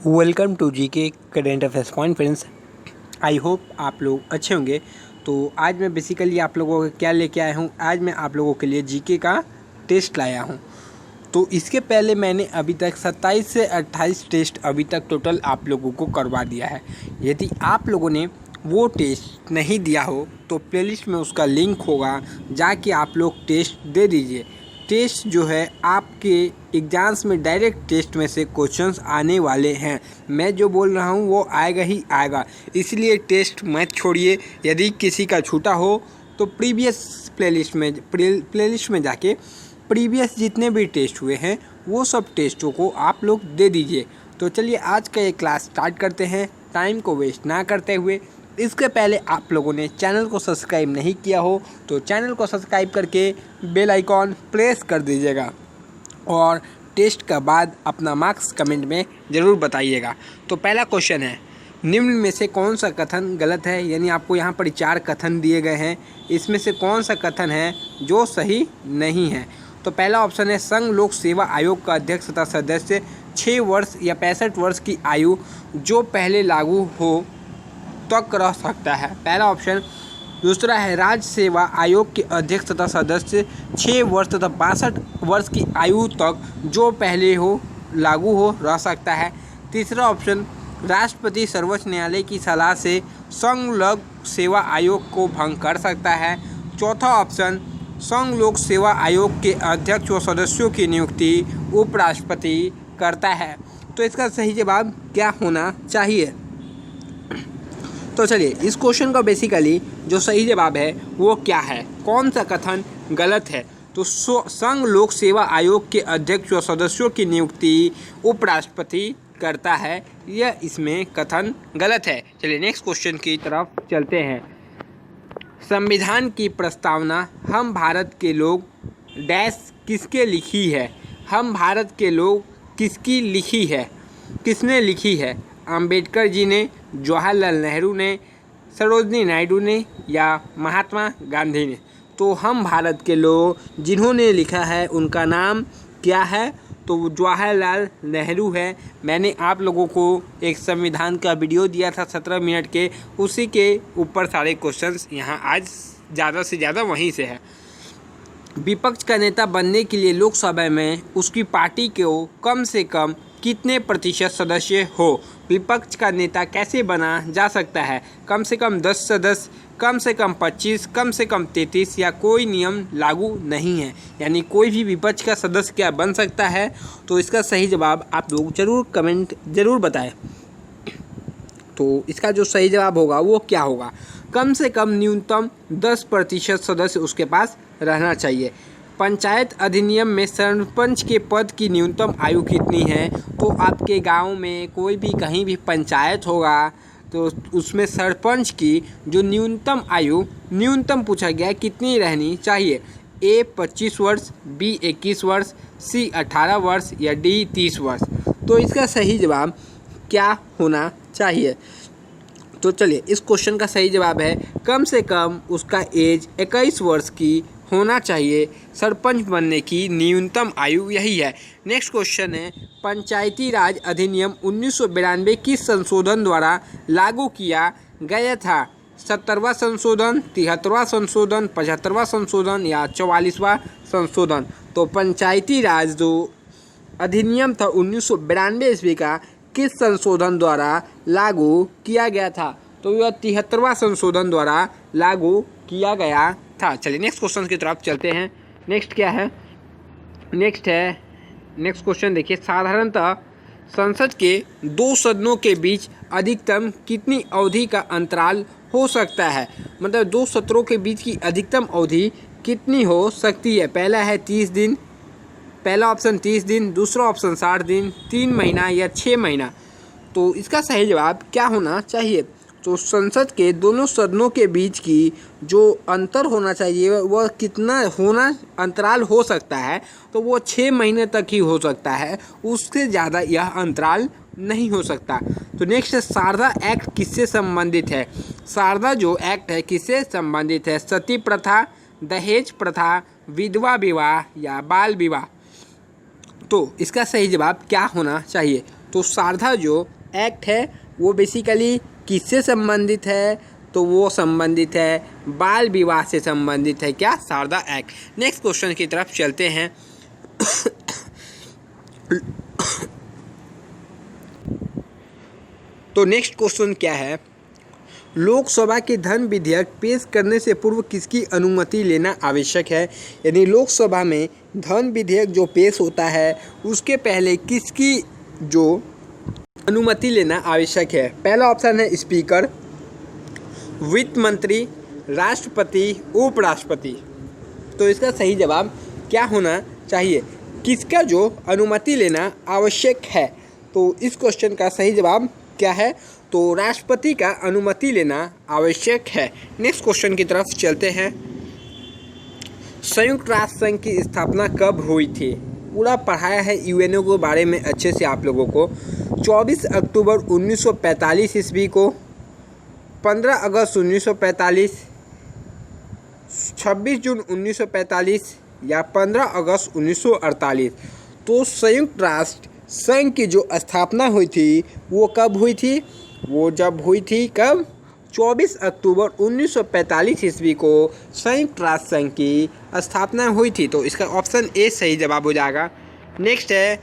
Welcome to GK current affairs point friends. I hope आप लोग अच्छे होंगे। तो आज मैं बेसिकली आप लोगों को क्या लेके आया हूँ, आज मैं आप लोगों के लिए जीके का टेस्ट लाया हूँ। तो इसके पहले मैंने अभी तक 27 से 28 टेस्ट अभी तक टोटल आप लोगों को करवा दिया है। यदि आप लोगों ने वो टेस्ट नहीं दिया हो तो प्लेलिस्ट में उसका लिंक होगा, जाके आप लोग टेस्ट दे दीजिए। टेस्ट जो है आपके एग्ज़ाम्स में डायरेक्ट टेस्ट में से क्वेश्चंस आने वाले हैं। मैं जो बोल रहा हूँ वो आएगा ही आएगा, इसलिए टेस्ट मत छोड़िए। यदि किसी का छूटा हो तो प्रीवियस प्लेलिस्ट में जाके प्रीवियस जितने भी टेस्ट हुए हैं वो सब टेस्टों को आप लोग दे दीजिए। तो चलिए आज का ये क्लास स्टार्ट करते हैं, टाइम को वेस्ट ना करते हुए। इसके पहले आप लोगों ने चैनल को सब्सक्राइब नहीं किया हो तो चैनल को सब्सक्राइब करके बेल आइकॉन प्रेस कर दीजिएगा और टेस्ट का बाद अपना मार्क्स कमेंट में ज़रूर बताइएगा। तो पहला क्वेश्चन है, निम्न में से कौन सा कथन गलत है। यानी आपको यहाँ पर 4 कथन दिए गए हैं, इसमें से कौन सा कथन है जो सही नहीं है। तो पहला ऑप्शन है, संघ लोक सेवा आयोग का अध्यक्ष तथा सदस्य 6 वर्ष या 65 वर्ष की आयु जो पहले लागू हो तक रह सकता है, पहला ऑप्शन। दूसरा है, राज्य सेवा आयोग के अध्यक्ष तथा सदस्य 6 वर्ष तथा 62 वर्ष की आयु तक जो पहले हो लागू हो रह सकता है। तीसरा ऑप्शन, राष्ट्रपति सर्वोच्च न्यायालय की सलाह से संघ लोक सेवा आयोग को भंग कर सकता है। चौथा ऑप्शन, संघ लोक सेवा आयोग के अध्यक्ष व सदस्यों की नियुक्ति उपराष्ट्रपति करता है। तो इसका सही जवाब क्या होना चाहिए। तो चलिए इस क्वेश्चन का बेसिकली जो सही जवाब है वो क्या है, कौन सा कथन गलत है। तो संघ लोक सेवा आयोग के अध्यक्ष व सदस्यों की नियुक्ति उपराष्ट्रपति करता है, यह इसमें कथन गलत है। चलिए नेक्स्ट क्वेश्चन की तरफ चलते हैं। संविधान की प्रस्तावना हम भारत के लोग डैश किसके लिखी है। हम भारत के लोग किसकी लिखी है, किसने लिखी है। अंबेडकर जी ने, जवाहरलाल नेहरू ने, सरोजिनी नायडू ने या महात्मा गांधी ने। तो हम भारत के लोग जिन्होंने लिखा है उनका नाम क्या है, तो जवाहरलाल नेहरू है। मैंने आप लोगों को एक संविधान का वीडियो दिया था 17 मिनट के, उसी के ऊपर सारे क्वेश्चंस यहाँ आज ज़्यादा से ज़्यादा वहीं से है। विपक्ष का नेता बनने के लिए लोकसभा में उसकी पार्टी को कम से कम कितने प्रतिशत सदस्य हो। विपक्ष का नेता कैसे बना जा सकता है, कम से कम 10 सदस्य, कम से कम 25, कम से कम 33 या कोई नियम लागू नहीं है। यानी कोई भी विपक्ष का सदस्य क्या बन सकता है। तो इसका सही जवाब आप लोग जरूर कमेंट जरूर बताएं। तो इसका जो सही जवाब होगा वो क्या होगा, कम से कम न्यूनतम 10% सदस्य उसके पास रहना चाहिए। पंचायत अधिनियम में सरपंच के पद की न्यूनतम आयु कितनी है। तो आपके गांव में कोई भी कहीं भी पंचायत होगा तो उसमें सरपंच की जो न्यूनतम आयु न्यूनतम पूछा गया कितनी रहनी चाहिए। ए 25 वर्ष, बी 21 वर्ष, सी 18 वर्ष या डी 30 वर्ष। तो इसका सही जवाब क्या होना चाहिए। तो चलिए इस क्वेश्चन का सही जवाब है, कम से कम उसका एज 21 वर्ष की होना चाहिए। सरपंच बनने की न्यूनतम आयु यही है। नेक्स्ट क्वेश्चन है, पंचायती राज अधिनियम 1992 किस संशोधन द्वारा लागू किया गया था। 70वां संशोधन, 73वां संशोधन, 75वां संशोधन या 44वां संशोधन। तो पंचायती राज जो अधिनियम था 1992 ईस्वी का किस संशोधन द्वारा लागू किया गया था। तो यह 73वां संशोधन द्वारा लागू किया गया था। चलिए नेक्स्ट क्वेश्चन की तरफ चलते हैं। नेक्स्ट क्या है, नेक्स्ट क्वेश्चन देखिए, साधारणतः संसद के 2 सदनों के बीच अधिकतम कितनी अवधि का अंतराल हो सकता है। मतलब 2 सत्रों के बीच की अधिकतम अवधि कितनी हो सकती है। पहला है 30 दिन, पहला ऑप्शन 30 दिन, दूसरा ऑप्शन 60 दिन, 3 महीना या 6 महीना। तो इसका सही जवाब क्या होना चाहिए। तो संसद के दोनों सदनों के बीच की जो अंतर होना चाहिए वह कितना होना अंतराल हो सकता है, तो वो 6 महीने तक ही हो सकता है, उससे ज़्यादा यह अंतराल नहीं हो सकता। तो नेक्स्ट है, शारदा एक्ट किससे संबंधित है। शारदा जो एक्ट है किससे संबंधित है। सती प्रथा, दहेज प्रथा, विधवा विवाह या बाल विवाह। तो इसका सही जवाब क्या होना चाहिए। तो सारधा जो एक्ट है वो बेसिकली किससे संबंधित है? तो वो संबंधित है बाल विवाह से संबंधित है। क्या? सारधा एक्ट। नेक्स्ट क्वेश्चन की तरफ चलते हैं। तो नेक्स्ट क्वेश्चन क्या है? लोकसभा के धन विधेयक पेश करने से पूर्व किसकी अनुमति लेना आवश्यक है? यानी लोकसभा में धन विधेयक जो पेश होता है उसके पहले किसकी जो अनुमति लेना आवश्यक है? पहला ऑप्शन है स्पीकर, वित्त मंत्री, राष्ट्रपति, उपराष्ट्रपति। तो इसका सही जवाब क्या होना चाहिए? किसका जो अनुमति लेना आवश्यक है? तो इस क्वेश्चन का सही जवाब क्या है? तो राष्ट्रपति का अनुमति लेना आवश्यक है। नेक्स्ट क्वेश्चन की तरफ चलते हैं। संयुक्त राष्ट्र संघ की स्थापना कब हुई थी? पूरा पढ़ाया है यूएनओ के बारे में अच्छे से आप लोगों को। 24 अक्टूबर 1945 ईस्वी को, 15 अगस्त 1945, 26 जून 1945 या 15 अगस्त 1948। तो संयुक्त राष्ट्र संघ की जो स्थापना हुई थी वो कब हुई थी? वो जब हुई थी कब? 24 अक्टूबर 1945 ईस्वी को संयुक्त राष्ट्र संघ की स्थापना हुई थी। तो इसका ऑप्शन ए सही जवाब हो जाएगा। नेक्स्ट है,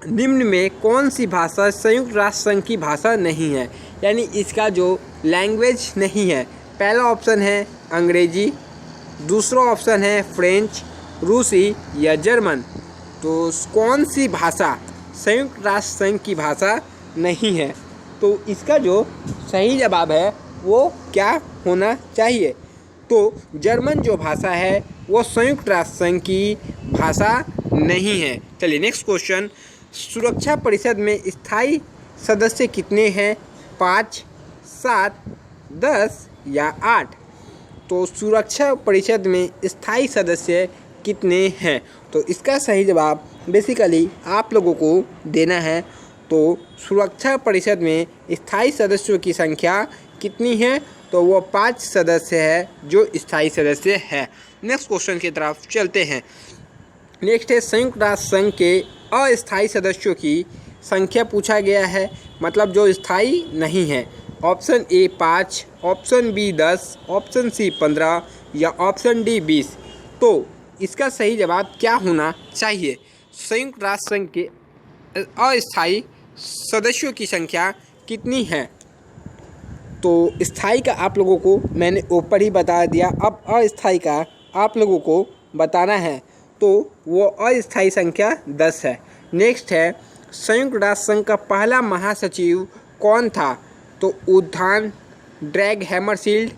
निम्न में कौन सी भाषा संयुक्त राष्ट्र संघ की भाषा नहीं है? यानी इसका जो लैंग्वेज नहीं है। पहला ऑप्शन है अंग्रेजी, दूसरा ऑप्शन है फ्रेंच, रूसी या जर्मन। तो कौन सी भाषा संयुक्त राष्ट्र संघ की भाषा नहीं है? तो इसका जो सही जवाब है वो क्या होना चाहिए? तो जर्मन जो भाषा है वो संयुक्त राष्ट्र संघ की भाषा नहीं है। चलिए नेक्स्ट क्वेश्चन। सुरक्षा परिषद में स्थायी सदस्य कितने हैं? 5, 7, 10 या 8? तो सुरक्षा परिषद में स्थायी सदस्य कितने हैं? तो इसका सही जवाब बेसिकली आप लोगों को देना है। तो सुरक्षा परिषद में स्थायी सदस्यों की संख्या कितनी है? तो वो 5 सदस्य है जो स्थायी सदस्य है। नेक्स्ट क्वेश्चन की तरफ चलते हैं। नेक्स्ट है, संयुक्त राष्ट्र संघ के अस्थायी सदस्यों की संख्या पूछा गया है, मतलब जो स्थायी नहीं है। Option A 5, option B 10, option C 15 या ऑप्शन डी 20। तो इसका सही जवाब क्या होना चाहिए? संयुक्त राष्ट्र संघ के अस्थायी सदस्यों की संख्या कितनी है? तो स्थायी का आप लोगों को मैंने ऊपर ही बता दिया, अब अस्थायी का आप लोगों को बताना है। तो वो अस्थायी संख्या 10 है। नेक्स्ट है, संयुक्त राष्ट्र संघ का पहला महासचिव कौन था? तो उद्यान, ड्रैग हैमरशील्ड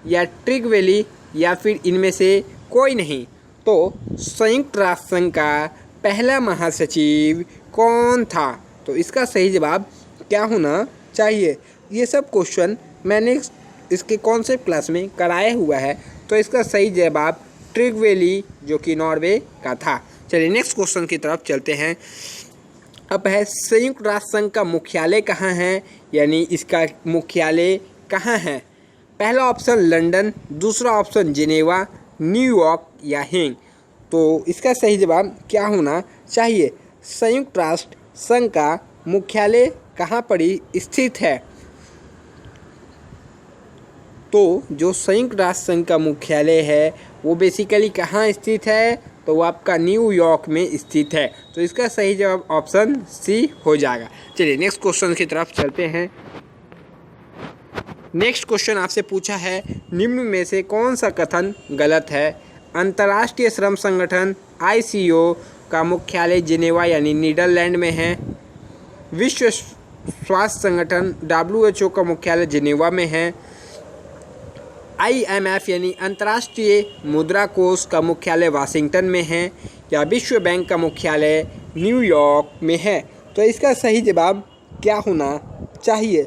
या ट्रिगवेली या फिर इनमें से कोई नहीं। तो संयुक्त राष्ट्र संघ का पहला महासचिव कौन था? तो इसका सही जवाब क्या होना चाहिए? ये सब क्वेश्चन मैंने इसके कॉन्सेप्ट क्लास में कराया हुआ है। तो इसका सही जवाब ट्रिगवेली जो कि नॉर्वे का था। चलिए नेक्स्ट क्वेश्चन की तरफ चलते हैं। अब है, संयुक्त राष्ट्र संघ का मुख्यालय कहाँ है? यानी इसका मुख्यालय कहाँ है? पहला ऑप्शन लंदन, दूसरा ऑप्शन जिनेवा, न्यूयॉर्क या हेग। तो इसका सही जवाब क्या होना चाहिए? संयुक्त राष्ट्र संघ का मुख्यालय कहाँ पर स्थित है? तो जो संयुक्त राष्ट्र संघ का मुख्यालय है वो बेसिकली कहाँ स्थित है? तो वो आपका न्यूयॉर्क में स्थित है। तो इसका सही जवाब ऑप्शन सी हो जाएगा। चलिए नेक्स्ट क्वेश्चन की तरफ चलते हैं। नेक्स्ट क्वेश्चन आपसे पूछा है, निम्न में से कौन सा कथन गलत है? अंतर्राष्ट्रीय श्रम संगठन ICO का मुख्यालय जिनेवा यानी नीदरलैंड में है। विश्व स्वास्थ्य संगठन WHO का मुख्यालय जिनेवा में है। IMF यानी अंतर्राष्ट्रीय मुद्रा कोष का मुख्यालय वाशिंगटन में है या विश्व बैंक का मुख्यालय न्यूयॉर्क में है। तो इसका सही जवाब क्या होना चाहिए?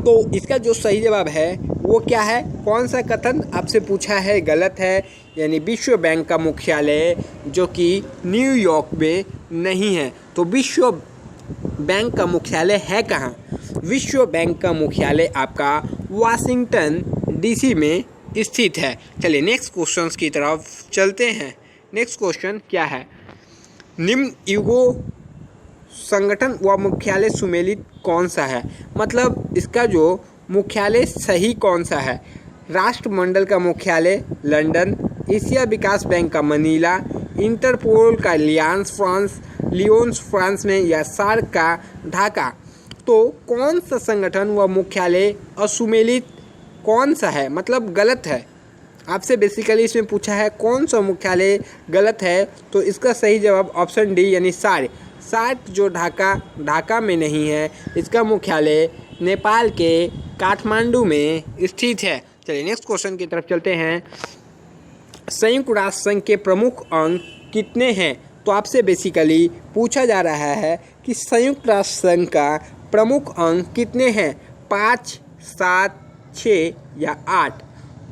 तो इसका जो सही जवाब है वो क्या है? कौन सा कथन आपसे पूछा है गलत है? यानी विश्व बैंक का मुख्यालय जो कि न्यूयॉर्क में नहीं है। तो विश्व बैंक का मुख्यालय है कहाँ? विश्व बैंक का मुख्यालय आपका वाशिंगटन DC में स्थित है। चलिए नेक्स्ट क्वेश्चंस की तरफ चलते हैं। नेक्स्ट क्वेश्चन क्या है? निम्न युगों संगठन व मुख्यालय सुमेलित कौन सा है? मतलब इसका जो मुख्यालय सही कौन सा है? राष्ट्रमंडल का मुख्यालय लंदन, एशिया विकास बैंक का मनीला, इंटरपोल का लियोन्स फ्रांस में, या सार्क का ढाका। तो कौन सा संगठन व मुख्यालय असुमेलित कौन सा है, मतलब गलत है? आपसे बेसिकली इसमें पूछा है कौन सा मुख्यालय गलत है, तो इसका सही जवाब ऑप्शन डी यानी सार्क जो ढाका में नहीं है, इसका मुख्यालय नेपाल के काठमांडू में स्थित है। चलिए नेक्स्ट क्वेश्चन की तरफ चलते हैं। संयुक्त राष्ट्र संघ के प्रमुख अंग कितने हैं? तो आपसे बेसिकली पूछा जा रहा है कि संयुक्त राष्ट्र संघ का प्रमुख अंग कितने हैं, 5, 7, 6 या 8?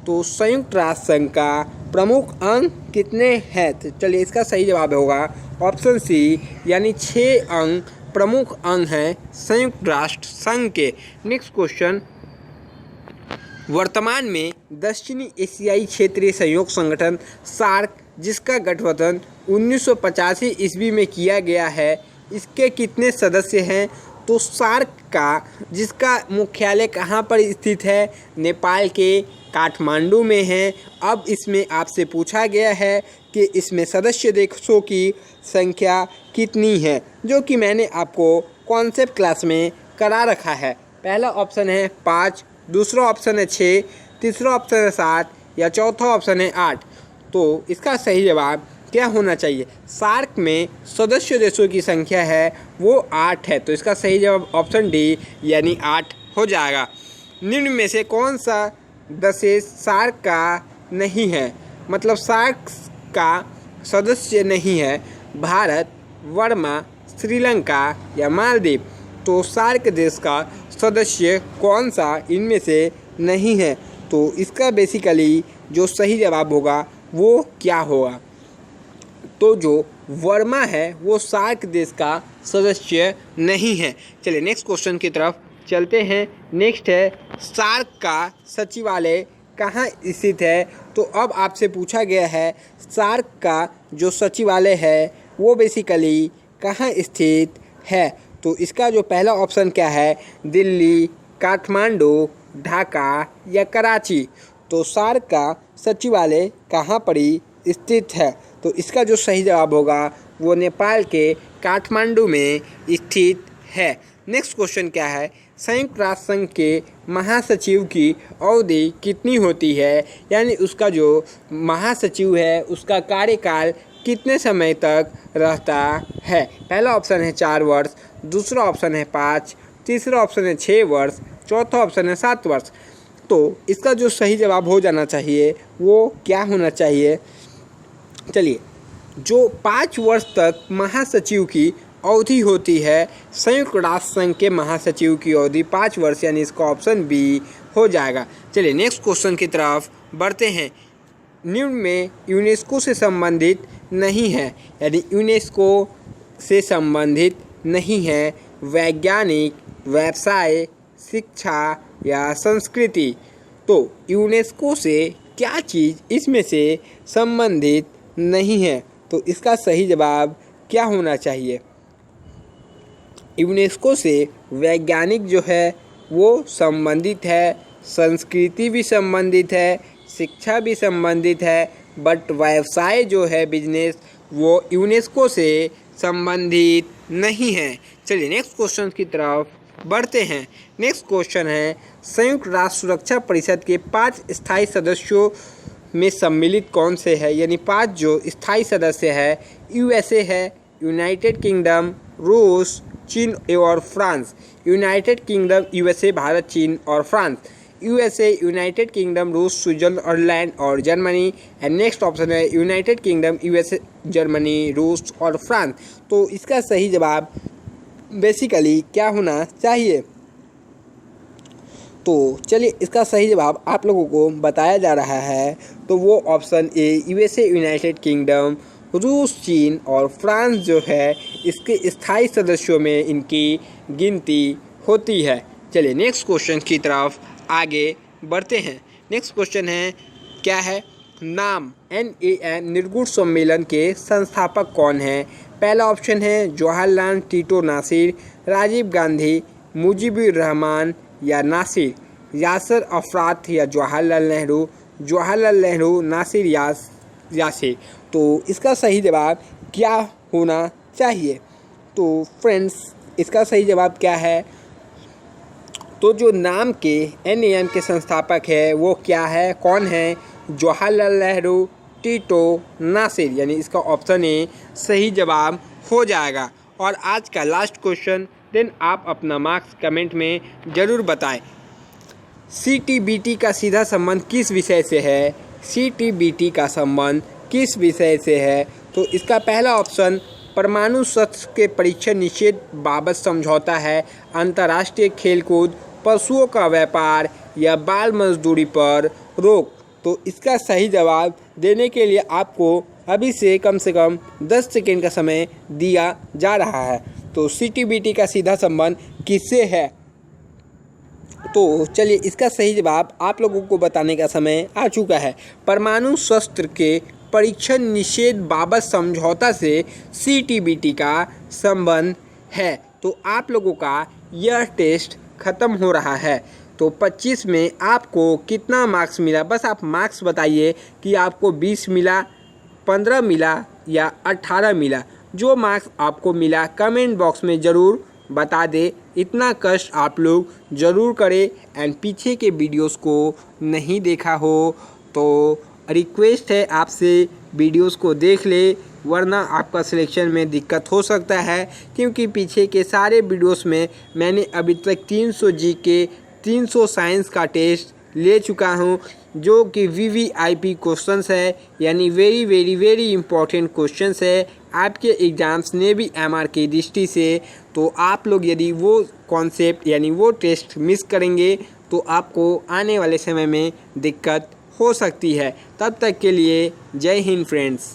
तो संयुक्त राष्ट्र संघ का प्रमुख अंग कितने हैं? तो चलिए इसका सही जवाब होगा ऑप्शन सी यानी 6 अंग प्रमुख अंग हैं संयुक्त राष्ट्र संघ के। नेक्स्ट क्वेश्चन, वर्तमान में दक्षिणी एशियाई क्षेत्रीय सहयोग संगठन सार्क, जिसका गठबंधन 1985 ईस्वी में किया गया है, इसके कितने सदस्य हैं? तो सार्क का जिसका मुख्यालय कहाँ पर स्थित है, नेपाल के काठमांडू में है। अब इसमें आपसे पूछा गया है कि इसमें सदस्य देशों की संख्या कितनी है, जो कि मैंने आपको कॉन्सेप्ट क्लास में करा रखा है। पहला ऑप्शन है 5, दूसरा ऑप्शन है 6, तीसरा ऑप्शन है 7 या चौथा ऑप्शन है 8। तो इसका सही जवाब क्या होना चाहिए? सार्क में सदस्य देशों की संख्या है वो 8 है, तो इसका सही जवाब ऑप्शन डी यानी 8 हो जाएगा। निम्न में से कौन सा देश सार्क का नहीं है, मतलब सार्क का सदस्य नहीं है? भारत, बर्मा, श्रीलंका या मालदीव। तो सार्क देश का सदस्य कौन सा इनमें से नहीं है? तो इसका बेसिकली जो सही जवाब होगा वो क्या होगा? तो जो वर्मा है वो सार्क देश का सदस्य नहीं है। चलिए नेक्स्ट क्वेश्चन की तरफ चलते हैं। नेक्स्ट है सार्क का सचिवालय कहाँ स्थित है? तो अब आपसे पूछा गया है सार्क का जो सचिवालय है वो बेसिकली कहाँ स्थित है? तो इसका जो पहला ऑप्शन क्या है, दिल्ली, काठमांडू, ढाका या कराची। तो सार्क का सचिवालय कहाँ पर स्थित है? तो इसका जो सही जवाब होगा वो नेपाल के काठमांडू में स्थित है। नेक्स्ट क्वेश्चन क्या है, संयुक्त राष्ट्र संघ के महासचिव की अवधि कितनी होती है, यानी उसका जो महासचिव है उसका कार्यकाल कितने समय तक रहता है? पहला ऑप्शन है 4 वर्ष, दूसरा ऑप्शन है 5, तीसरा ऑप्शन है 6 वर्ष, चौथा ऑप्शन है 7 वर्ष। तो इसका जो सही जवाब हो जाना चाहिए वो क्या होना चाहिए? चलिए, जो 5 वर्ष तक महासचिव की अवधि होती है, संयुक्त राष्ट्र संघ के महासचिव की अवधि 5 वर्ष, यानी इसका ऑप्शन बी हो जाएगा। चलिए नेक्स्ट क्वेश्चन की तरफ बढ़ते हैं। निम्न में यूनेस्को से संबंधित नहीं है, यानी यूनेस्को से संबंधित नहीं है वैज्ञानिक, व्यवसाय, शिक्षा या संस्कृति। तो यूनेस्को से क्या चीज़ इसमें से संबंधित नहीं है? तो इसका सही जवाब क्या होना चाहिए? यूनेस्को से वैज्ञानिक जो है वो संबंधित है, संस्कृति भी संबंधित है, शिक्षा भी संबंधित है, बट व्यवसाय जो है बिजनेस वो यूनेस्को से संबंधित नहीं है। चलिए नेक्स्ट क्वेश्चन की तरफ बढ़ते हैं। नेक्स्ट क्वेश्चन है संयुक्त राष्ट्र सुरक्षा परिषद के 5 स्थायी सदस्यों में सम्मिलित कौन से है, यानी 5 जो स्थायी सदस्य है, यूएसए है, यूनाइटेड किंगडम, रूस, चीन और France. United kingdom, USA, Bharat, चीन और फ्रांस। यूएसए, यूनाइटेड किंगडम, रूस, स्विट्जरलैंड और जर्मनी। एंड नेक्स्ट ऑप्शन है यूनाइटेड किंगडम, यूएसए, जर्मनी, रूस और फ्रांस। तो इसका सही जवाब बेसिकली क्या होना चाहिए? तो चलिए इसका सही जवाब आप लोगों को बताया जा रहा है। तो वो option A USA, United kingdom, रूस, चीन और फ्रांस जो है इसके स्थायी सदस्यों में इनकी गिनती होती है। चलिए नेक्स्ट क्वेश्चन की तरफ आगे बढ़ते हैं। नेक्स्ट क्वेश्चन है क्या है, नाम NAN निर्गुण सम्मेलन के संस्थापक कौन हैं? पहला ऑप्शन है जवाहरलाल टीटो नासिर, राजीव गांधी, मुजीबुर रहमान या नासिर, यासर अफरात या जवाहरलाल नेहरू, नासिर यासिर। तो इसका सही जवाब क्या होना चाहिए? तो फ्रेंड्स, इसका सही जवाब क्या है? तो जो नाम के NAM के संस्थापक है वो क्या है, कौन है? जवाहरलाल नेहरू, टीटो, नासिर, यानी इसका ऑप्शन ए सही जवाब हो जाएगा। और आज का लास्ट क्वेश्चन, देन आप अपना मार्क्स कमेंट में ज़रूर बताएं। CTBT का सीधा संबंध किस विषय से है? CTBT का संबंध किस विषय से है? तो इसका पहला ऑप्शन परमाणु शस्त्र के परीक्षण निषेध बाबत समझौता है, अंतर्राष्ट्रीय खेलकूद, पशुओं का व्यापार या बाल मजदूरी पर रोक। तो इसका सही जवाब देने के लिए आपको अभी से कम 10 सेकेंड का समय दिया जा रहा है। तो CTBT का सीधा संबंध किससे है? तो चलिए, इसका सही जवाब आप लोगों को बताने का समय आ चुका है। परमाणु शस्त्र के परीक्षण निषेध बाबत समझौता से CTBT का संबंध है। तो आप लोगों का यह टेस्ट ख़त्म हो रहा है। तो 25 में आपको कितना मार्क्स मिला? बस आप मार्क्स बताइए कि आपको 20 मिला, 15 मिला या 18 मिला। जो मार्क्स आपको मिला कमेंट बॉक्स में ज़रूर बता दे। इतना कष्ट आप लोग ज़रूर करें। एंड पीछे के वीडियोस को नहीं देखा हो तो रिक्वेस्ट है आपसे, वीडियोस को देख ले, वरना आपका सिलेक्शन में दिक्कत हो सकता है। क्योंकि पीछे के सारे वीडियोस में मैंने अभी तक 300 GK, 300 साइंस का टेस्ट ले चुका हूं, जो कि VVIP क्वेश्चंस है, यानी very very very important questions है आपके एग्ज़ाम्स नेवी MR की दृष्टि से। तो आप लोग यदि वो कॉन्सेप्ट यानी वो टेस्ट मिस करेंगे तो आपको आने वाले समय में दिक्कत हो सकती है। तब तक के लिए जय हिंद फ्रेंड्स।